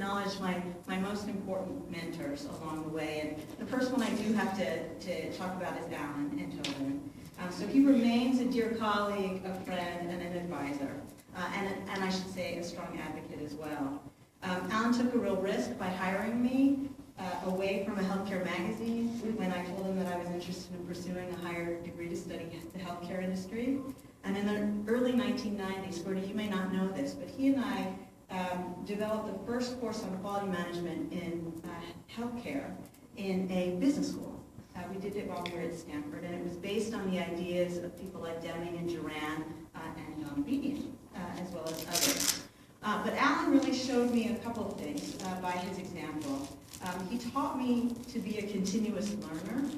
acknowledge my most important mentors along the way. And the first one I do have to talk about is Alan Enthoven. So he remains a dear colleague, a friend, and an advisor, and I should say a strong advocate as well. Alan took a real risk by hiring me away from a healthcare magazine when I told him that I was interested in pursuing a higher degree to study the healthcare industry. And in the early 1990s, Gordy, you may not know this, but he and I developed the first course on quality management in healthcare in a business school. We did it while we were at Stanford, and it was based on the ideas of people like Deming and Duran and John Obedian, as well as others. But Alan really showed me a couple of things by his example. He taught me to be a continuous learner,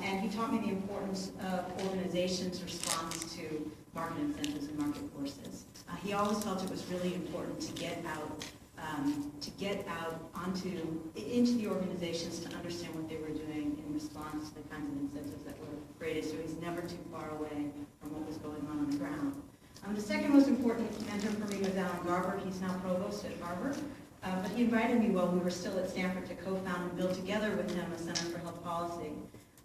and he taught me the importance of organizations' response to market incentives and market forces. He always felt it was really important to get out into the organizations to understand what they were doing in response to the kinds of incentives that were created, so he's never too far away from what was going on the ground. The second most important mentor for me was Alan Garber. He's now provost at Harvard, but he invited me while we were still at Stanford to co-found and build together with him a Center for Health Policy.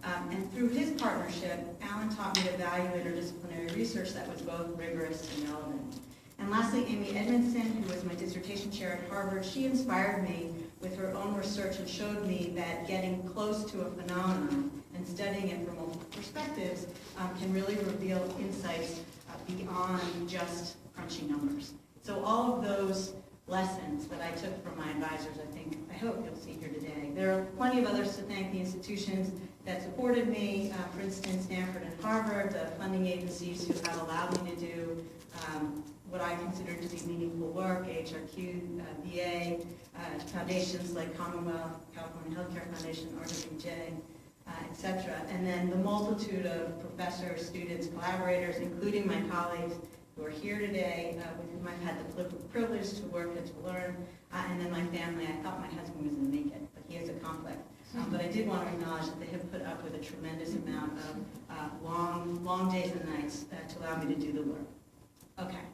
And through his partnership, Alan taught me to value interdisciplinary research that was both rigorous and relevant. And lastly, Amy Edmondson, who was my dissertation chair at Harvard, she inspired me with her own research and showed me that getting close to a phenomenon and studying it from multiple perspectives can really reveal insights beyond just crunching numbers. So all of those lessons that I took from my advisors, I hope you'll see here today. There are plenty of others to thank: the institutions that supported me, Princeton, Stanford, and Harvard, the funding agencies who have allowed me to do what I consider to be meaningful work, HRQ, VA, foundations like Commonwealth, California Healthcare Foundation, RWJ, etc. And then the multitude of professors, students, collaborators, including my colleagues who are here today, with whom I've had the privilege to work and to learn, and then my family. I thought my husband was going to make it, but he has a conflict. But I did want to acknowledge that they have put up with a tremendous amount of long days and nights to allow me to do the work. Okay.